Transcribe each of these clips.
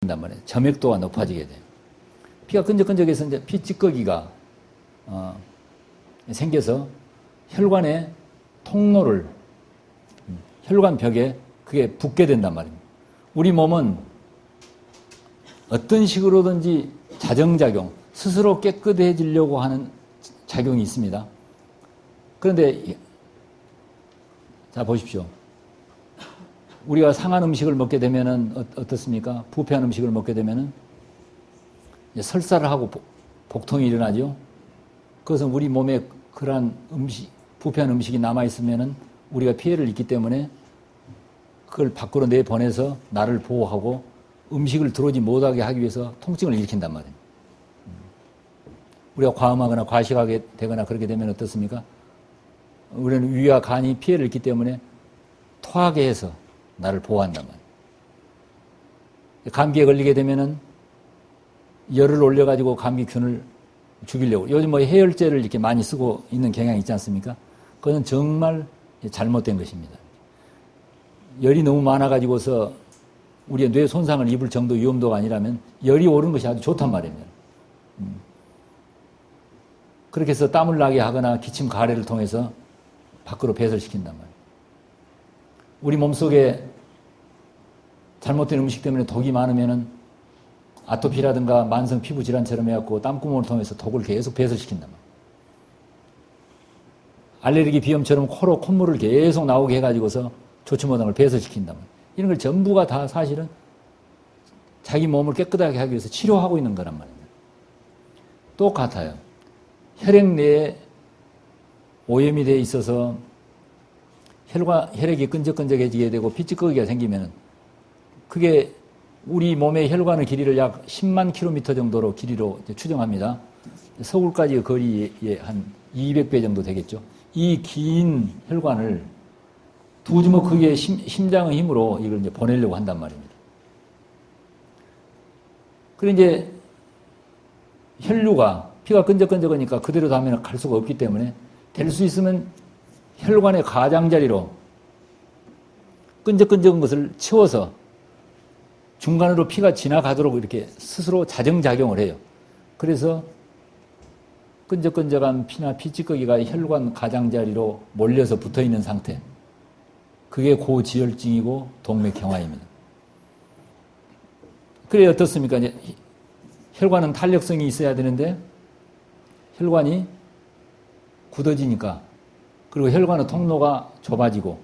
된단 말이에요. 점액도가 높아지게 돼요. 피가 끈적끈적해서 이제 피 찌꺼기가 생겨서 혈관의 통로를 혈관 벽에 그게 붙게 된단 말입니다. 우리 몸은 어떤 식으로든지 자정작용, 스스로 깨끗해지려고 하는 작용이 있습니다. 그런데 자 보십시오. 우리가 상한 음식을 먹게 되면은 어떻습니까? 부패한 음식을 먹게 되면은 설사를 하고 복통이 일어나죠. 그것은 우리 몸에 그러한 부패한 음식이 남아 있으면은 우리가 피해를 입기 때문에 그걸 밖으로 내보내서 나를 보호하고 음식을 들어오지 못하게 하기 위해서 통증을 일으킨단 말이에요. 우리가 과음하거나 과식하게 되거나 그렇게 되면 어떻습니까? 우리는 위와 간이 피해를 입기 때문에 토하게 해서 나를 보호한단 말이에요. 감기에 걸리게 되면은 열을 올려가지고 감기균을 죽이려고. 요즘 뭐 해열제를 이렇게 많이 쓰고 있는 경향이 있지 않습니까? 그건 정말 잘못된 것입니다. 열이 너무 많아가지고서 우리의 뇌 손상을 입을 정도 위험도가 아니라면 열이 오른 것이 아주 좋단 말입니다. 그렇게 해서 땀을 나게 하거나 기침 가래를 통해서 밖으로 배설시킨단 말이에요. 우리 몸속에 잘못된 음식 때문에 독이 많으면은 아토피라든가 만성 피부 질환처럼 해갖고 땀구멍을 통해서 독을 계속 배설시킨단 말이에요. 알레르기 비염처럼 코로 콧물을 계속 나오게 해가지고서 좋지 못한 걸 배설시킨단 말이에요. 이런 걸 전부가 다 사실은 자기 몸을 깨끗하게 하기 위해서 치료하고 있는 거란 말입니다. 똑같아요. 혈액 내에 오염이 되어 있어서 혈액이 끈적끈적해지게 되고 피찌꺼기가 생기면 그게 우리 몸의 혈관의 길이를 약 10만 킬로미터 정도로 길이로 추정합니다. 서울까지 거리에 한 200배 정도 되겠죠. 이 긴 혈관을 두 주먹 크기의 심장의 힘으로 이걸 이제 보내려고 한단 말입니다. 그리고 이제 혈류가 피가 끈적끈적하니까 그대로 닿으면 갈 수가 없기 때문에 될 수 있으면 혈관의 가장자리로 끈적끈적한 것을 채워서 중간으로 피가 지나가도록 이렇게 스스로 자정작용을 해요. 그래서 끈적끈적한 피나 피찌꺼기가 혈관 가장자리로 몰려서 붙어있는 상태. 그게 고지혈증이고 동맥경화입니다. 그래 어떻습니까? 이제 혈관은 탄력성이 있어야 되는데 혈관이 굳어지니까 그리고 혈관의 통로가 좁아지고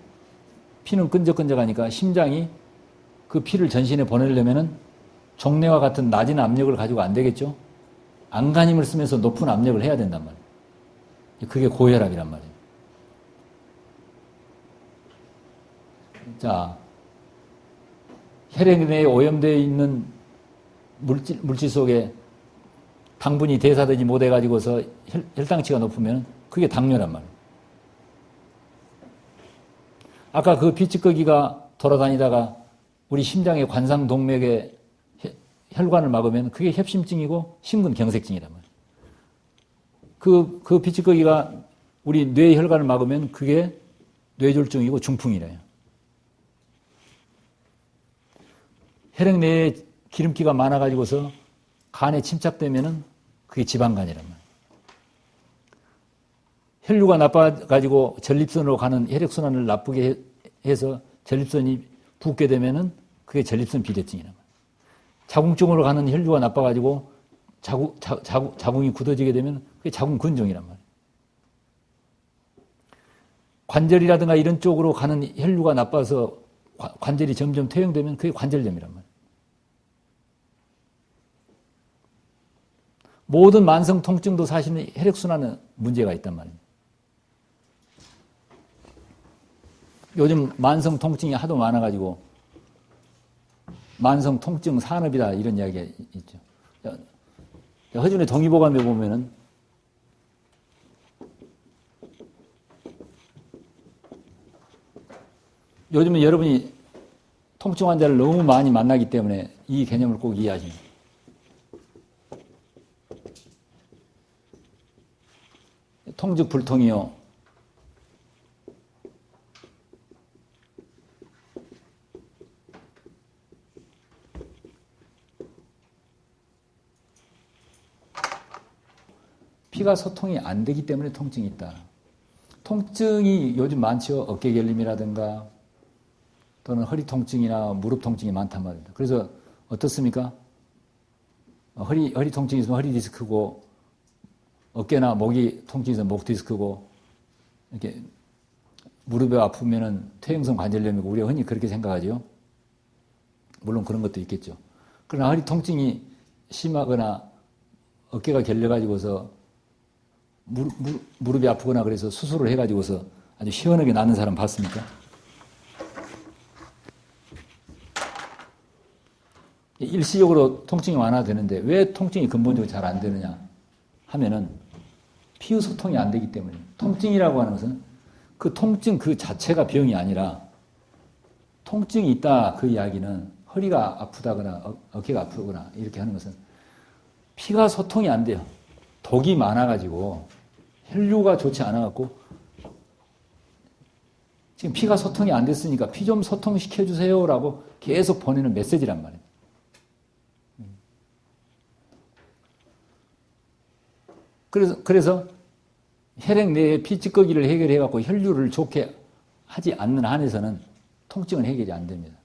피는 끈적끈적하니까 심장이 그 피를 전신에 보내려면은 종래와 같은 낮은 압력을 가지고 안 되겠죠? 안간힘을 쓰면서 높은 압력을 해야 된단 말이에요. 그게 고혈압이란 말이에요. 자, 혈액 내에 오염되어 있는 물질 속에 당분이 대사되지 못해가지고서 혈당치가 높으면 그게 당뇨란 말이에요. 아까 그 피찌꺼기가 돌아다니다가 우리 심장의 관상동맥에 혈관을 막으면 그게 협심증이고 심근경색증이란 말이에요. 그 피찌꺼기가 우리 뇌 혈관을 막으면 그게 뇌졸중이고 중풍이래요. 혈액 내에 기름기가 많아가지고서 간에 침착되면은 그게 지방간이란 말이에요. 혈류가 나빠가지고 전립선으로 가는 혈액순환을 나쁘게 해서 전립선이 붓게 되면은 그게 전립선 비대증이란 말이에요. 자궁쪽으로 가는 혈류가 나빠가지고 자궁이 굳어지게 되면 그게 자궁근종이란 말이에요. 관절이라든가 이런 쪽으로 가는 혈류가 나빠서 관절이 점점 퇴행되면 그게 관절염이란 말이에요. 모든 만성 통증도 사실은 혈액순환에 문제가 있단 말입니다. 요즘 만성 통증이 하도 많아가지고 만성 통증 산업이다 이런 이야기가 있죠. 허준의 동의보감에 보면은 요즘은 여러분이 통증 환자를 너무 많이 만나기 때문에 이 개념을 꼭 이해하십니다. 통즉 불통이요. 피가 소통이 안 되기 때문에 통증이 있다. 통증이 요즘 많죠. 어깨 결림이라든가 또는 허리 통증이나 무릎 통증이 많단 말입니다. 그래서 어떻습니까? 허리 통증이 있으면 허리 디스크고 어깨나 목이 통증이 있으면 목 디스크고 이렇게 무릎이 아프면은 퇴행성 관절염이고 우리가 흔히 그렇게 생각하죠. 물론 그런 것도 있겠죠. 그러나 허리 통증이 심하거나 어깨가 결려가지고서 무릎이 아프거나 그래서 수술을 해가지고서 아주 시원하게 낫는 사람 봤습니까? 일시적으로 통증이 완화되는데 왜 통증이 근본적으로 잘 안 되느냐 하면은 피의 소통이 안 되기 때문에. 통증이라고 하는 것은 그 통증 그 자체가 병이 아니라 통증이 있다 그 이야기는 허리가 아프다거나 어깨가 아프거나 이렇게 하는 것은 피가 소통이 안 돼요. 독이 많아가지고 혈류가 좋지 않아갖고 지금 피가 소통이 안 됐으니까 피 좀 소통시켜주세요라고 계속 보내는 메시지란 말이에요. 그래서 혈액 내에 피 찌꺼기를 해결해갖고 혈류를 좋게 하지 않는 한에서는 통증은 해결이 안 됩니다.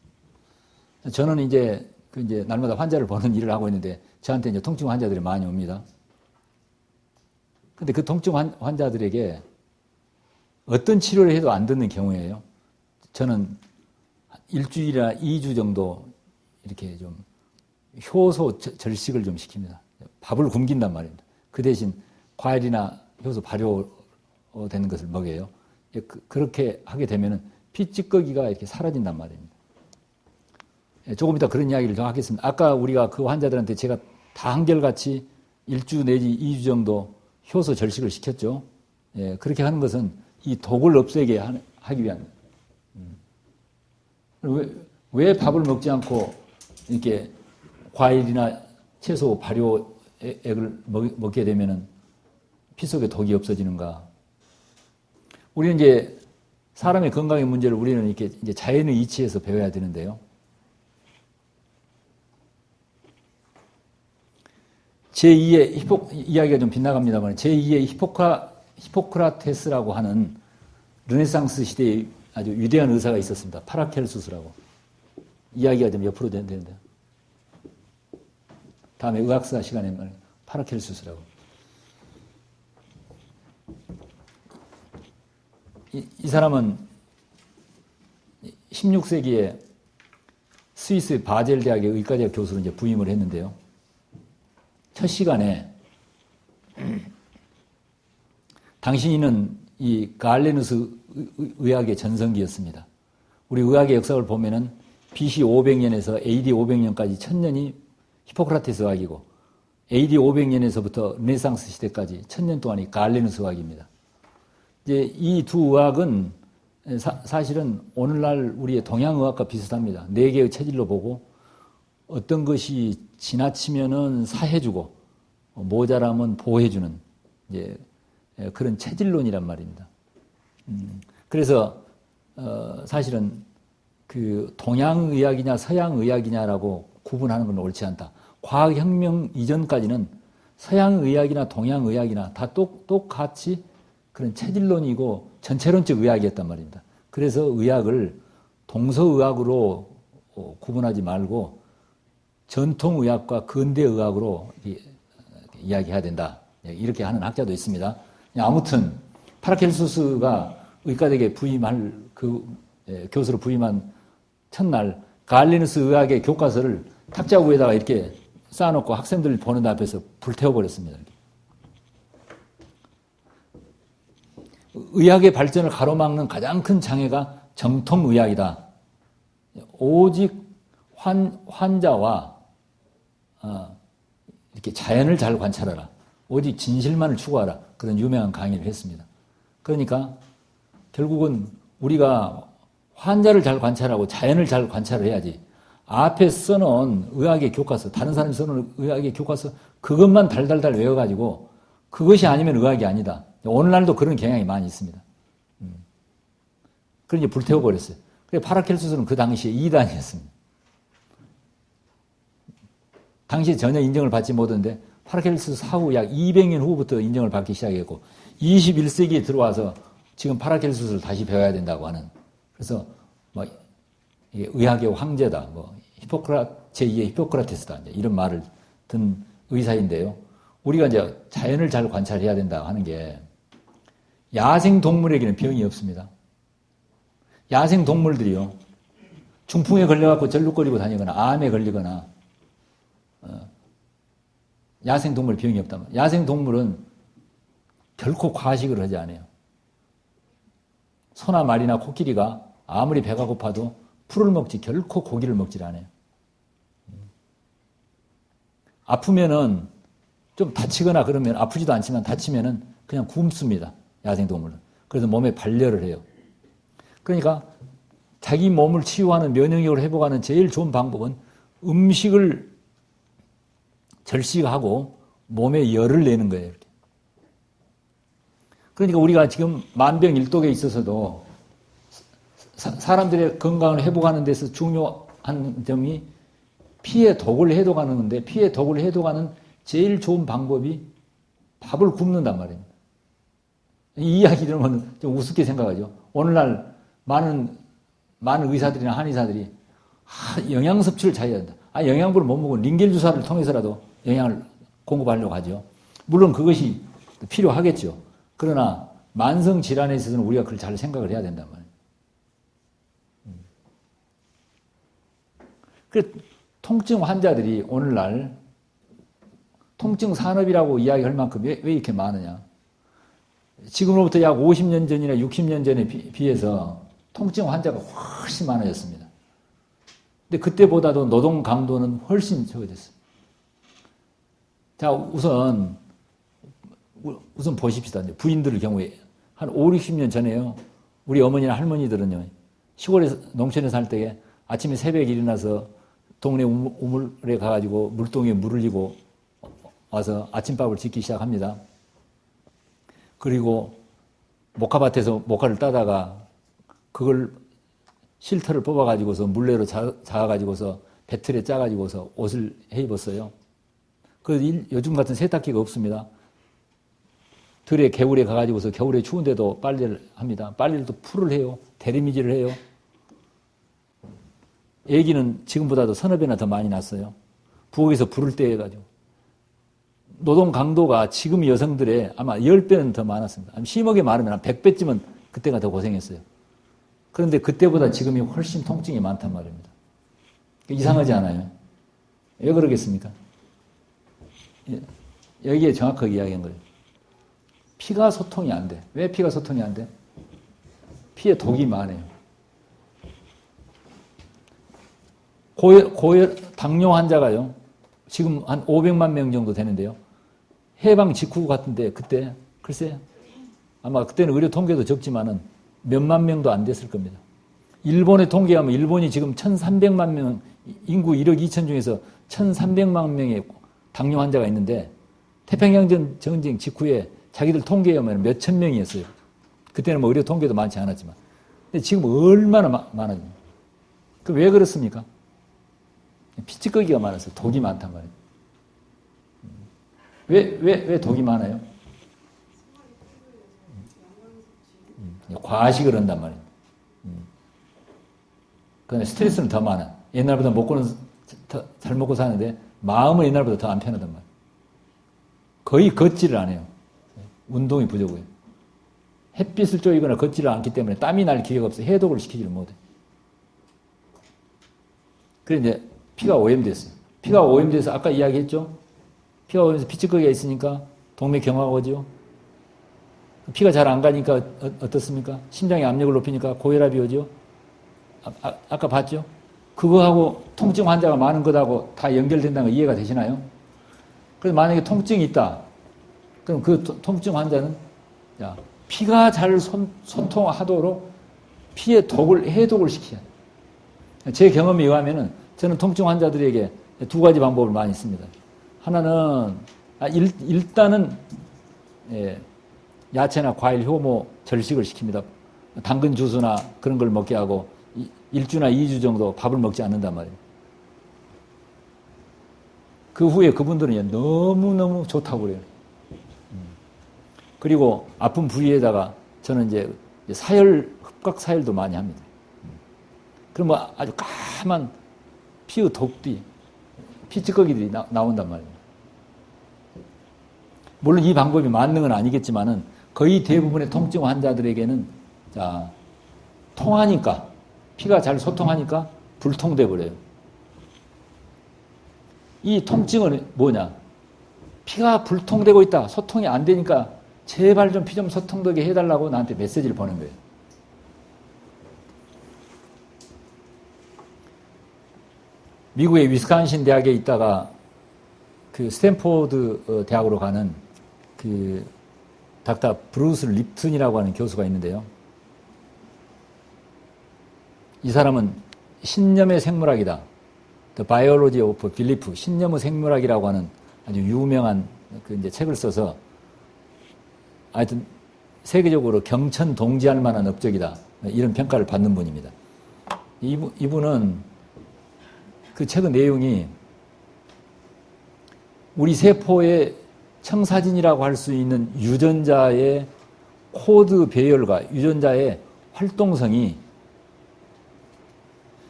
저는 이제 날마다 환자를 보는 일을 하고 있는데 저한테 이제 통증 환자들이 많이 옵니다. 근데 그 통증 환자들에게 어떤 치료를 해도 안 듣는 경우에요. 저는 일주일이나 2주 정도 이렇게 좀 효소 절식을 좀 시킵니다. 밥을 굶긴단 말입니다. 그 대신 과일이나 효소 발효되는 것을 먹여요. 그렇게 하게 되면은 피찌꺼기가 이렇게 사라진단 말입니다. 조금 이따 그런 이야기를 좀 하겠습니다. 아까 우리가 그 환자들한테 제가 다 한결같이 1주 내지 2주 정도 효소 절식을 시켰죠. 그렇게 하는 것은 이 독을 없애게 하기 위한. 왜 밥을 먹지 않고 이렇게 과일이나 채소 발효액을 먹게 되면은 피 속에 독이 없어지는가? 우리는 이제 사람의 건강의 문제를 우리는 이렇게 이제 자연의 이치에서 배워야 되는데요. 제2의 이야기가 좀 빗나갑니다만 제2의 히포크라테스라고 하는 르네상스 시대의 아주 위대한 의사가 있었습니다. 파라켈수스라고. 이야기가 좀 옆으로 되는데 다음에 의학사 시간에 파라켈수스라고. 이 사람은 16세기에 스위스 바젤 대학의 의과대학 교수로 이제 부임을 했는데요. 첫 시간에 당신은 이 갈레누스 의학의 전성기였습니다. 우리 의학의 역사를 보면은 BC 500년에서 AD 500년까지 1000년이 히포크라테스 의학이고 AD 500년에서부터 르네상스 시대까지 1000년 동안이 갈레누스 의학입니다. 이제 이 두 의학은 사실은 오늘날 우리의 동양의학과 비슷합니다. 네 개의 체질로 보고 어떤 것이 지나치면은 사해주고 모자라면 보호해주는 이제 그런 체질론이란 말입니다. 그래서 사실은 그 동양의학이냐 서양의학이냐라고 구분하는 건 옳지 않다. 과학혁명 이전까지는 서양의학이나 동양의학이나 다 똑같이 그런 체질론이고 전체론적 의학이었단 말입니다. 그래서 의학을 동서의학으로 구분하지 말고 전통의학과 근대의학으로 이야기해야 된다. 이렇게 하는 학자도 있습니다. 아무튼 파라켈수스가 의과대학에 부임할 교수로 부임한 첫날 갈레누스 의학의 교과서를 탁자 위에다가 이렇게 쌓아놓고 학생들 보는 앞에서 불태워버렸습니다. 의학의 발전을 가로막는 가장 큰 장애가 정통의학이다. 오직 환자와 이렇게 자연을 잘 관찰하라. 오직 진실만을 추구하라. 그런 유명한 강의를 했습니다. 그러니까 결국은 우리가 환자를 잘 관찰하고 자연을 잘 관찰을 해야지. 앞에 써놓은 의학의 교과서, 다른 사람이 써놓은 의학의 교과서 그것만 달달달 외워가지고 그것이 아니면 의학이 아니다. 오늘날도 그런 경향이 많이 있습니다. 그래서 이제 불태워버렸어요. 그래서 파라켈수스는 그 당시에 이단이었습니다. 당시에 전혀 인정을 받지 못했는데 파라켈수스 사후 약 200년 후부터 인정을 받기 시작했고 21세기에 들어와서 지금 파라켈수스를 다시 배워야 된다고 하는. 그래서 뭐 이게 의학의 황제다. 뭐 제2의 히포크라테스다. 이제 이런 말을 든 의사인데요. 우리가 이제 자연을 잘 관찰해야 된다 하는 게 야생 동물에게는 병이 없습니다. 야생 동물들이요. 중풍에 걸려갖고 절룩거리고 다니거나 암에 걸리거나 야생 동물 병이 없단 말이에요. 야생 동물은 결코 과식을 하지 않아요. 소나 말이나 코끼리가 아무리 배가 고파도 풀을 먹지 결코 고기를 먹질 않아요. 아프면은 좀 다치거나 그러면 아프지도 않지만 다치면은 그냥 굶습니다. 야생동물은. 그래서 몸에 반려를 해요. 그러니까 자기 몸을 치유하는 면역력을 회복하는 제일 좋은 방법은 음식을 절식하고 몸에 열을 내는 거예요. 이렇게. 그러니까 우리가 지금 만병일독에 있어서도 사람들의 건강을 회복하는 데서 중요한 점이 피의 독을 해독하는 건데 피의 독을 해독하는 제일 좋은 방법이 밥을 굶는단 말입니다. 이 이야기 들으면 좀 우습게 생각하죠. 오늘날 많은 의사들이나 한의사들이 영양 섭취를 잘해야 된다. 영양분을 못 먹으면 링겔 주사를 통해서라도 영양을 공급하려고 하죠. 물론 그것이 필요하겠죠. 그러나 만성 질환에 있어서는 우리가 그걸 잘 생각을 해야 된단 말이에요. 그 통증 환자들이 오늘날 통증 산업이라고 이야기할 만큼 왜 이렇게 많으냐? 지금으로부터 약 50년 전이나 60년 전에 비해서 통증 환자가 훨씬 많아졌습니다. 근데 그때보다도 노동 강도는 훨씬 적어졌어요. 자, 우선 보십시다. 부인들 경우에 한 5, 60년 전에요. 우리 어머니나 할머니들은요. 시골에서 농촌에 살 때에 아침에 새벽에 일어나서 동네 우물에 가가지고 물동이에 물을 리고 와서 아침밥을 짓기 시작합니다. 그리고 모카밭에서 모카를 따다가 그걸 실터를 뽑아가지고서 물레로 자아가지고서 배틀에 짜가지고서 옷을 해 입었어요. 요즘 같은 세탁기가 없습니다. 들에 개울에 가가지고서 겨울에 추운데도 빨래를 합니다. 빨래를 또 풀을 해요. 대리미질을 해요. 애기는 지금보다도 서너 배나 더 많이 났어요. 부엌에서 불을 때 해가지고. 노동 강도가 지금 여성들의 아마 10배는 더 많았습니다. 심하게 말하면 한 100배쯤은 그때가 더 고생했어요. 그런데 그때보다 지금이 훨씬 통증이 많단 말입니다. 이상하지 않아요? 왜 그러겠습니까? 여기에 정확하게 이야기한 거예요. 피가 소통이 안 돼. 왜 피가 소통이 안 돼? 피에 독이 많아요. 고혈 당뇨 환자가요. 지금 한 500만 명 정도 되는데요. 해방 직후 같은데 그때 글쎄 아마 그때는 의료 통계도 적지만은 몇만 명도 안 됐을 겁니다. 일본의 통계하면 일본이 지금 1,300만 명 인구 1억 2천 중에서 1,300만 명의 당뇨 환자가 있는데 태평양 전쟁 직후에 자기들 통계에 하면 몇천 명이었어요. 그때는 뭐 의료 통계도 많지 않았지만. 근데 지금 얼마나 많아요. 왜 그렇습니까? 피찌꺼기가 많아서 독이 많단 말이에요. 왜 독이 많아요? 과식을 한단 말이에요. 그다음에 스트레스는 더 많아. 옛날보다 먹고는 잘 먹고 사는데 마음은 옛날보다 더 안 편하단 말이에요. 거의 걷지를 안 해요. 운동이 부족해요. 햇빛을 쬐거나 걷지를 않기 때문에 땀이 날 기회가 없어요. 해독을 시키지를 못해. 그래서 이제 피가 오염됐어요. 피가 오염돼서 아까 이야기했죠? 피가 오염돼서 피찌꺼기가 있으니까 동맥경화가 오죠. 피가 잘 안 가니까 어떻습니까? 심장의 압력을 높이니까 고혈압이 오죠. 아까 봤죠? 그거하고 통증 환자가 많은 것하고 다 연결된다는 거 이해가 되시나요? 그래서 만약에 통증이 있다. 그럼 그 통증 환자는 피가 잘 소통하도록 피의 독을 해독을 시켜야 돼요. 제 경험에 의하면은 저는 통증 환자들에게 두 가지 방법을 많이 씁니다. 하나는 일단은 야채나 과일, 효모 절식을 시킵니다. 당근 주스나 그런 걸 먹게 하고 1주나 2주 정도 밥을 먹지 않는단 말이에요. 그 후에 그분들은 너무너무 좋다고 그래요. 그리고 아픈 부위에다가 저는 이제 흡각 사열도 많이 합니다. 그러면 아주 까만 피의 독비, 피찌꺼기들이 나온단 말입니다. 물론 이 방법이 맞는 건 아니겠지만은 거의 대부분의 통증 환자들에게는 통하니까, 피가 잘 소통하니까 불통돼 버려요. 이 통증은 뭐냐? 피가 불통되고 있다, 소통이 안 되니까 제발 좀 피 좀 소통되게 해달라고 나한테 메시지를 보낸 거예요. 미국의 위스콘신 대학에 있다가 그 스탠포드 대학으로 가는 그 닥터 브루스 립튼이라고 하는 교수가 있는데요. 이 사람은 신념의 생물학이다. The Biology of Belief, 신념의 생물학이라고 하는 아주 유명한 그 이제 책을 써서 하여튼 세계적으로 경천동지할 만한 업적이다. 이런 평가를 받는 분입니다. 이분은 그 책의 내용이 우리 세포의 청사진이라고 할 수 있는 유전자의 코드 배열과 유전자의 활동성이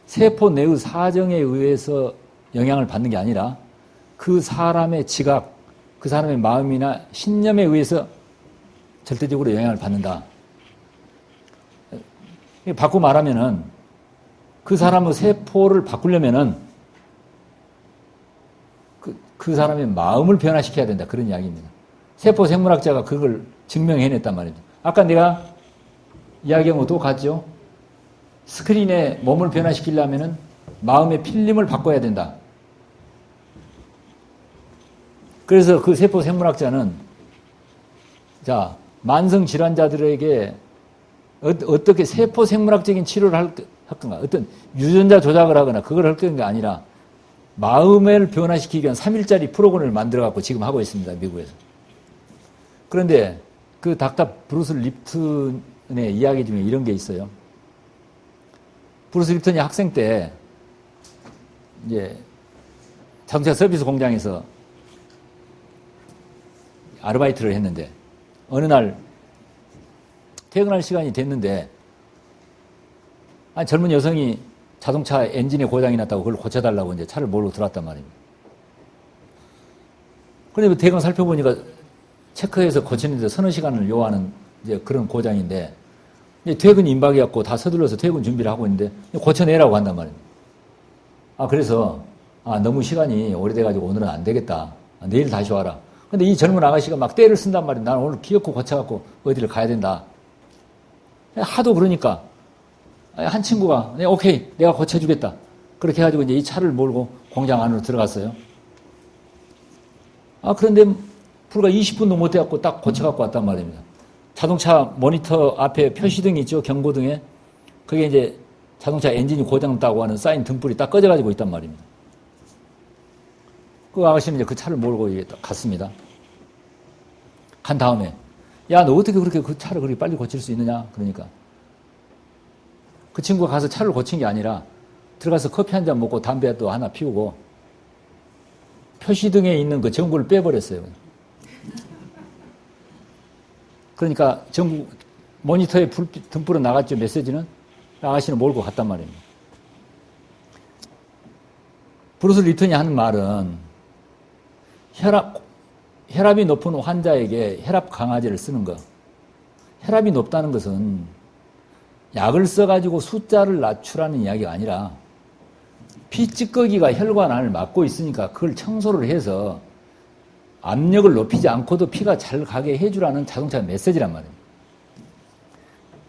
세포 내의 사정에 의해서 영향을 받는 게 아니라 그 사람의 지각, 그 사람의 마음이나 신념에 의해서 절대적으로 영향을 받는다. 바꾸고 말하면은 그 사람의 세포를 바꾸려면은 그 사람의 마음을 변화시켜야 된다. 그런 이야기입니다. 세포 생물학자가 그걸 증명해냈단 말입니다. 아까 내가 이야기한 것도 같죠? 스크린에 몸을 변화시키려면은 마음의 필름을 바꿔야 된다. 그래서 그 세포 생물학자는 만성 질환자들에게 어떻게 세포 생물학적인 치료를 할 건가? 어떤 유전자 조작을 하거나 그걸 할 건가 아니라 마음을 변화시키기 위한 3일짜리 프로그램을 만들어갖고 지금 하고 있습니다. 미국에서. 그런데 그 닥터 브루스 립튼의 이야기 중에 이런 게 있어요. 브루스 립튼이 학생 때 이제 자동차 서비스 공장에서 아르바이트를 했는데 어느 날 퇴근할 시간이 됐는데 젊은 여성이 자동차 엔진에 고장이 났다고 그걸 고쳐달라고 이제 차를 몰고 들어왔단 말입니다. 그런데 대강 살펴보니까 체크해서 고치는데 서너 시간을 요하는 이제 그런 고장인데 이제 퇴근 임박이었고 다 서둘러서 퇴근 준비를 하고 있는데 고쳐내라고 한단 말입니다. 그래서 너무 시간이 오래돼가지고 오늘은 안 되겠다. 내일 다시 와라. 근데 이 젊은 아가씨가 막 때를 쓴단 말이에요. 나는 오늘 기어코 고쳐갖고 어디를 가야 된다. 하도 그러니까 한 친구가 오케이 내가 고쳐주겠다. 그렇게 해가지고 이제 이 차를 몰고 공장 안으로 들어갔어요. 그런데 불과 20분도 못 돼갖고 딱 고쳐갖고 왔단 말입니다. 자동차 모니터 앞에 표시등이 있죠. 경고등에. 그게 이제 자동차 엔진이 고장났다고 하는 사인 등불이 딱 꺼져가지고 있단 말입니다. 그 아가씨는 이제 그 차를 몰고 갔습니다. 간 다음에 야, 너 어떻게 그렇게 그 차를 그렇게 빨리 고칠 수 있느냐? 그러니까 그 친구가 가서 차를 고친 게 아니라 들어가서 커피 한 잔 먹고 담배도 하나 피우고 표시등에 있는 그 전구를 빼버렸어요. 그러니까 전구 모니터에 등불은 나갔죠. 메시지는. 아가씨는 몰고 갔단 말입니다. 브루스 리튼이 하는 말은 혈압이 높은 환자에게 혈압 강화제를 쓰는 거. 혈압이 높다는 것은 약을 써가지고 숫자를 낮추라는 이야기가 아니라 피 찌꺼기가 혈관 안을 막고 있으니까 그걸 청소를 해서 압력을 높이지 않고도 피가 잘 가게 해주라는 자동차 메시지란 말이에요.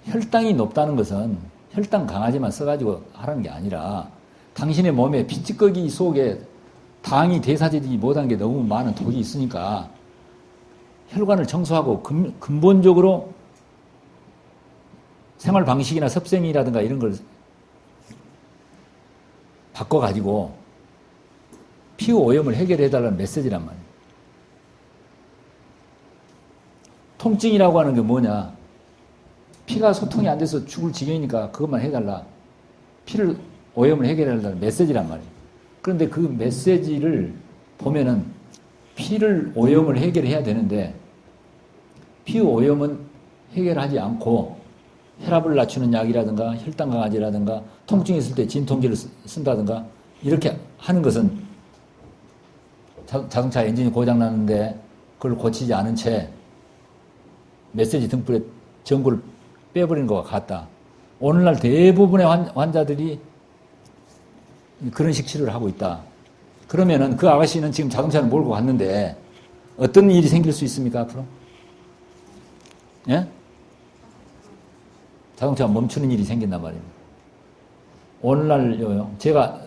혈당이 높다는 것은 혈당 강아지만 써가지고 하라는 게 아니라 당신의 몸에 피 찌꺼기 속에 당이 대사되지 못한 게 너무 많은 독이 있으니까 혈관을 청소하고 근본적으로 생활 방식이나 섭생이라든가 이런 걸 바꿔가지고 피의 오염을 해결해달라는 메시지란 말이에요. 통증이라고 하는 게 뭐냐? 피가 소통이 안 돼서 죽을 지경이니까 그것만 해달라. 피를 오염을 해결해달라는 메시지란 말이에요. 그런데 그 메시지를 보면은 피를 오염을 해결해야 되는데 피 오염은 해결하지 않고 혈압을 낮추는 약이라든가 혈당 강아지라든가 통증이 있을 때 진통제를 쓴다든가 이렇게 하는 것은 자동차 엔진이 고장나는데 그걸 고치지 않은 채 메시지 등불에 전구를 빼버리는 것과 같다. 오늘날 대부분의 환자들이 그런 식 치료를 하고 있다. 그러면은 그 아가씨는 지금 자동차를 몰고 갔는데 어떤 일이 생길 수 있습니까, 앞으로? 예? 자동차가 멈추는 일이 생긴단 말입니다. 오늘날요, 제가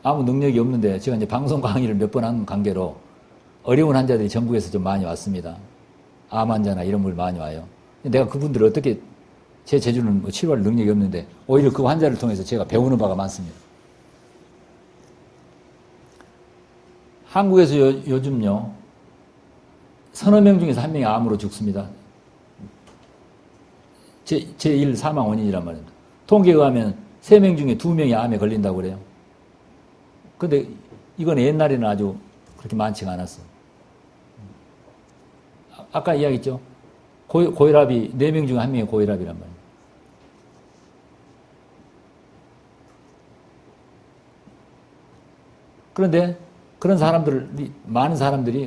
아무 능력이 없는데 제가 이제 방송 강의를 몇 번 한 관계로 어려운 환자들이 전국에서 좀 많이 왔습니다. 암 환자나 이런 분 많이 와요. 내가 그분들을 어떻게 제 재주는 뭐 치료할 능력이 없는데 오히려 그 환자를 통해서 제가 배우는 바가 많습니다. 한국에서 요즘요, 서너 명 중에서 한 명이 암으로 죽습니다. 제1 사망 원인이란 말입니다. 통계에 의하면 3명 중에 2명이 암에 걸린다고 그래요. 근데 이건 옛날에는 아주 그렇게 많지가 않았어. 아까 이야기했죠? 고혈압이 4명 중에 1명이 고혈압이란 말이에요. 그런데 그런 사람들이, 많은 사람들이